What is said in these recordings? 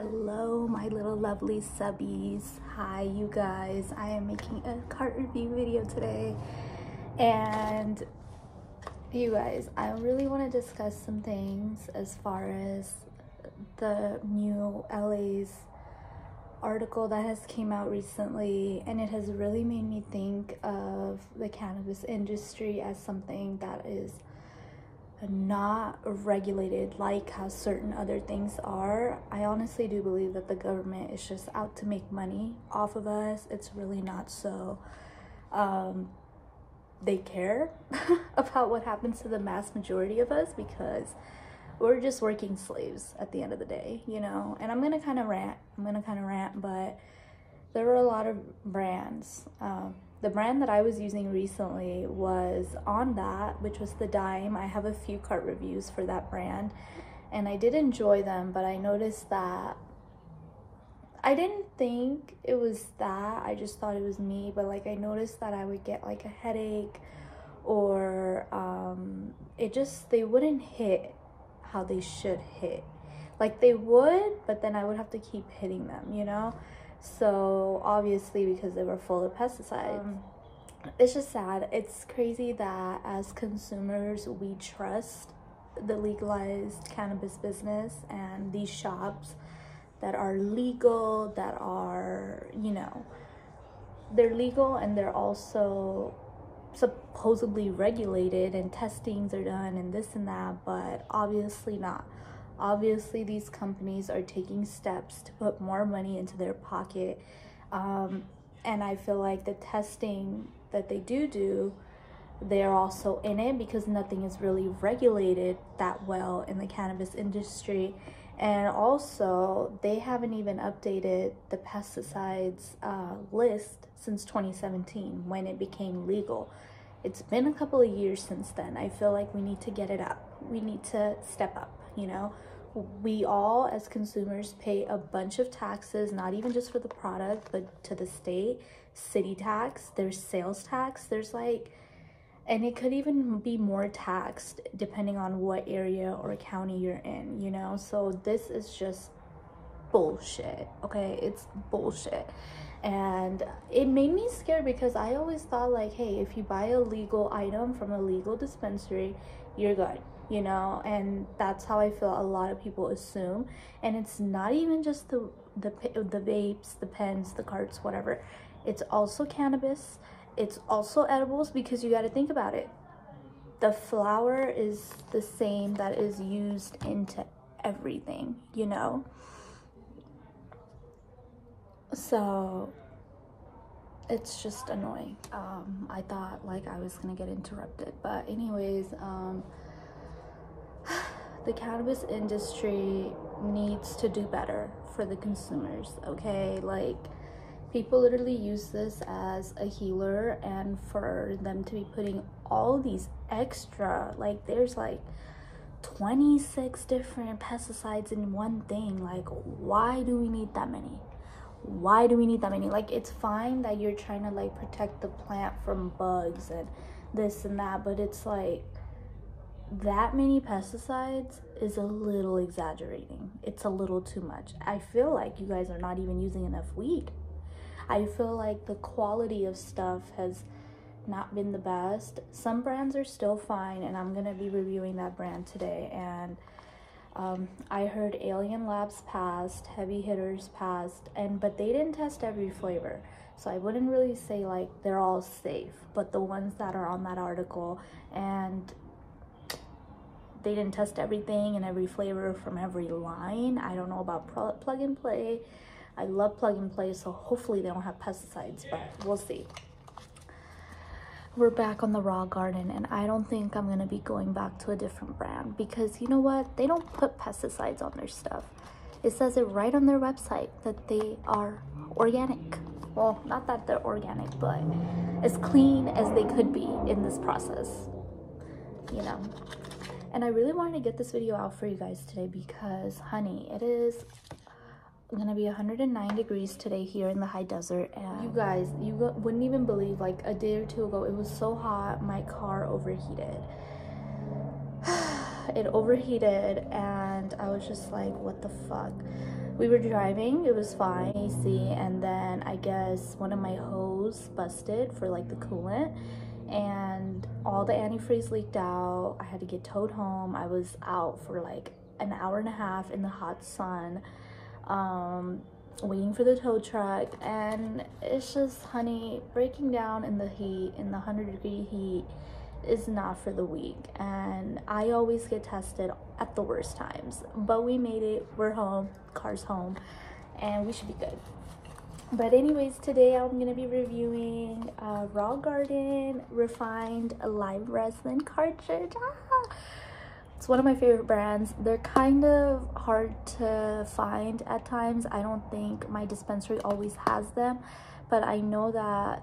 Hello my little lovely subbies. Hi you guys, I am making a cart review video today, and you guys, I really want to discuss some things as far as the new LA's article that has came out recently, and it has really made me think of the cannabis industry as something that is not regulated like how certain other things are. I honestly do believe that the government is just out to make money off of us. It's really not so they care about what happens to the mass majority of us, because we're just working slaves at the end of the day, you know. And I'm gonna kind of rant, but there were a lot of brands. The brand that I was using recently was on that, which was the Dime. I have a few cart reviews for that brand, and I did enjoy them, but I noticed that I didn't think it was that. I just thought it was me, but like I noticed that I would get like a headache, or they wouldn't hit how they should hit. Like they would, but then I would have to keep hitting them, you know? So obviously, because they were full of pesticides, it's just sad. It's crazy that as consumers we trust the legalized cannabis business and these shops that are legal, that are, you know, they're legal and they're also supposedly regulated and testings are done and this and that, but obviously not. Obviously, these companies are taking steps to put more money into their pocket. And I feel like the testing that they do, they're also in it because nothing is really regulated that well in the cannabis industry. And also, they haven't even updated the pesticides list since 2017 when it became legal. It's been a couple of years since then. I feel like we need to get it up. We need to step up, you know? We all as consumers pay a bunch of taxes, not even just for the product, but to the state, city tax, there's sales tax, there's like, and it could even be more taxed depending on what area or county you're in, you know? So this is just bullshit, okay? It's bullshit. And it made me scared because I always thought like, hey, if you buy a legal item from a legal dispensary, you're good, you know? And that's how I feel a lot of people assume. And it's not even just the vapes, the pens, the carts, whatever. It's also cannabis. It's also edibles, because you got to think about it. The flower is the same that is used into everything, you know? So it's just annoying. I thought like I was gonna get interrupted, but anyways, the cannabis industry needs to do better for the consumers, okay? Like, people literally use this as a healer, and for them to be putting all these extra, like there's like 26 different pesticides in one thing. Like, why do we need that many? Why do we need that many? Like, it's fine that you're trying to like protect the plant from bugs and this and that, but it's like that many pesticides is a little exaggerating. It's a little too much. I feel like you guys are not even using enough weed. I feel like the quality of stuff has not been the best. Some brands are still fine, and I'm gonna be reviewing that brand today. And I heard Alien Labs passed, Heavy Hitters passed, but they didn't test every flavor. So I wouldn't really say like they're all safe, but the ones that are on that article, and they didn't test everything and every flavor from every line. I don't know about plug and play. I love plug and play, so hopefully they don't have pesticides, but we'll see. We're back on the raw garden, and I don't think I'm gonna be going back to a different brand, because you know what? They don't put pesticides on their stuff. It says it right on their website that they are organic. Well, not that they're organic, but as clean as they could be in this process, you know? And I really wanted to get this video out for you guys today because, honey, it is gonna be 109 degrees today here in the high desert, and you guys, wouldn't even believe, like a day or two ago, it was so hot my car overheated. It overheated, and I was just like, what the fuck? We were driving, it was fine, AC, and then I guess one of my hose busted for like the coolant, and all the antifreeze leaked out. I had to get towed home. I was out for like an hour and a half in the hot sun, waiting for the tow truck, and it's just, honey, breaking down in the heat, in the 100-degree heat, is not for the weak. And I always get tested at the worst times, but we made it. We're home, car's home, and we should be good. But anyways, today I'm gonna be reviewing Raw Garden Refined Live Resin Cartridge. It's one of my favorite brands. They're kind of hard to find at times. I don't think my dispensary always has them, but I know that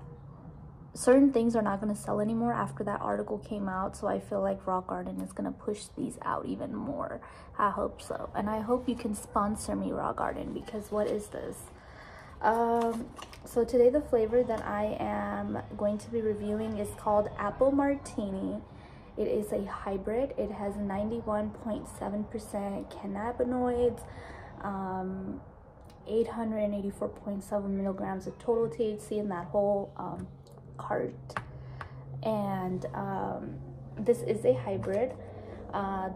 certain things are not going to sell anymore after that article came out, so I feel like Raw Garden is going to push these out even more. I hope so, and I hope you can sponsor me, Raw Garden, because what is this? So today the flavor that I am going to be reviewing is called Apple Martini. It is a hybrid. It has 91.7% cannabinoids, 884.7 milligrams of total THC in that whole cart, and this is a hybrid.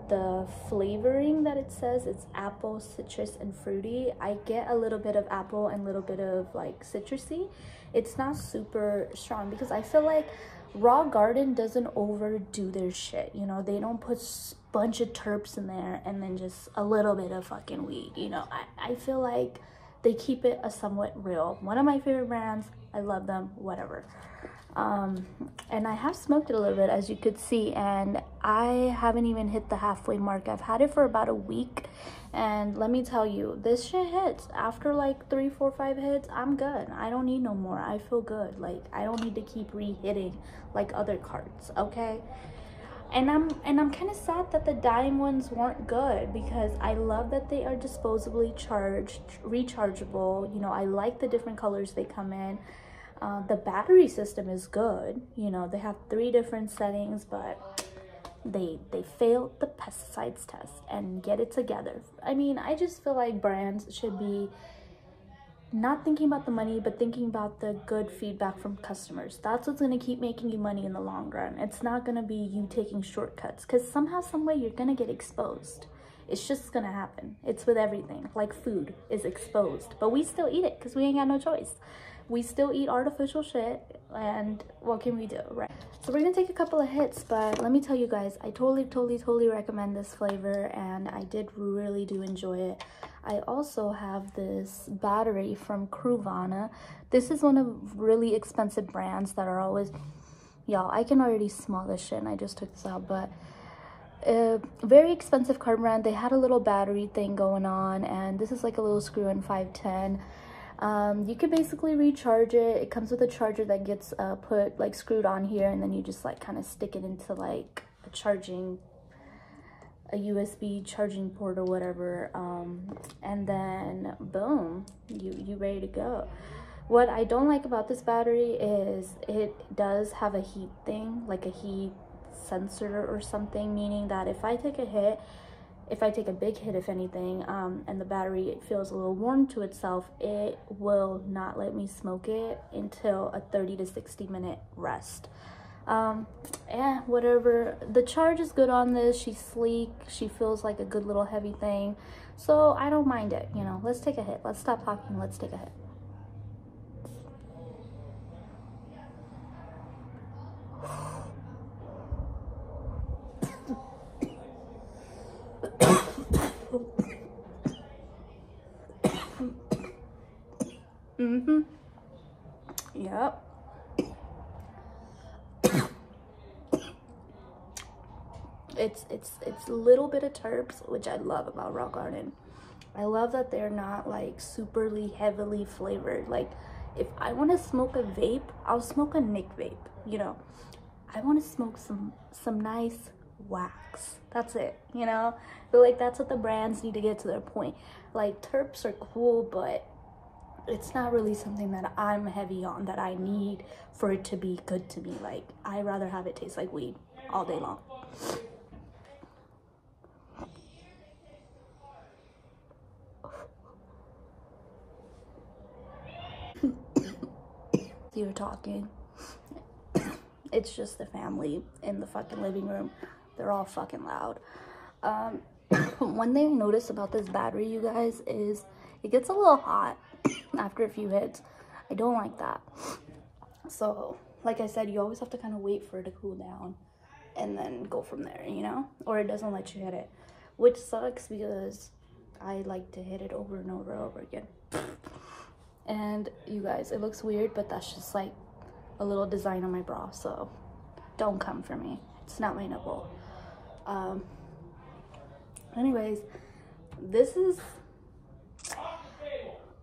The flavoring that it says, it's apple, citrus, and fruity. I get a little bit of apple and a little bit of like citrusy. It's not super strong because I feel like Raw Garden doesn't overdo their shit, you know. They don't put a bunch of terps in there and then just a little bit of fucking weed, you know. I feel like they keep it a somewhat real. One of my favorite brands. I love them, whatever. And I have smoked it a little bit, as you could see, and I haven't even hit the halfway mark. I've had it for about a week, and let me tell you, this shit hits. After like 3, 4, 5 hits, I'm good. I don't need no more. I feel good. Like, I don't need to keep re-hitting like other carts, okay? And I'm kind of sad that the dime ones weren't good, because I love that they are disposably charged, rechargeable. You know, I like the different colors they come in. The battery system is good. You know, they have 3 different settings, but they failed the pesticides test and get it together. I mean, I just feel like brands should be not thinking about the money, but thinking about the good feedback from customers. That's what's going to keep making you money in the long run. It's not going to be you taking shortcuts, because somehow, some way, you're going to get exposed. It's just going to happen. It's with everything. Like food is exposed, but we still eat it because we ain't got no choice. We still eat artificial shit, and what can we do, right? So we're gonna take a couple of hits, but let me tell you guys, I totally recommend this flavor, and I really do enjoy it. I also have this battery from Cruvana. This is one of really expensive brands that are always, y'all, I can already smell this shit, and I just took this out, but very expensive card brand. They had a little battery thing going on, and this is like a little screw-in 510. You can basically recharge it. It comes with a charger that gets put like screwed on here, and then you just like kind of stick it into like a USB charging port or whatever, and then boom, you ready to go. What I don't like about this battery is it does have a heat thing, like a heat sensor or something, meaning that if I take a hit, if I take a big hit, if anything, and the battery feels a little warm to itself, it will not let me smoke it until a 30 to 60 minute rest. Yeah, whatever. The charge is good on this. She's sleek. She feels like a good little heavy thing. So I don't mind it, you know. Let's take a hit. Let's stop talking. Let's take a hit. Yep. It's a little bit of terps, which I love about Raw Garden. I love that they're not like superly heavily flavored. Like, if I want to smoke a vape, I'll smoke a Nick vape, you know. I want to smoke some nice wax. That's it, you know. But like, that's what the brands need to get to their point. Like, terps are cool, but it's not really something that I'm heavy on, that I need for it to be good to me. Like, I'd rather have it taste like weed all day long. You're talking. It's just the family in the fucking living room. They're all fucking loud. One thing I noticed about this battery, you guys, is it gets a little hot after a few hits. I don't like that. So, like I said, you always have to kind of wait for it to cool down and then go from there, you know? Or it doesn't let you hit it, which sucks because I like to hit it over and over and over again. And you guys, it looks weird, but that's just like a little design on my bra, so don't come for me. It's not my nipple. Anyways, this is,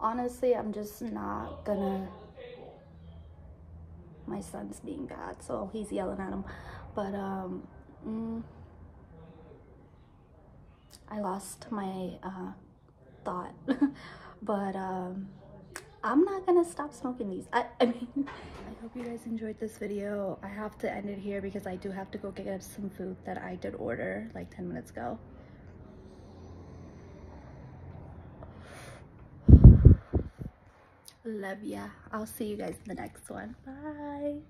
honestly, I'm just not gonna, my son's being bad, so he's yelling at him, but I lost my thought. But I'm not gonna stop smoking these. I mean, I hope you guys enjoyed this video. I have to end it here because I do have to go get some food that I did order like 10 minutes ago. Love ya. I'll see you guys in the next one. Bye.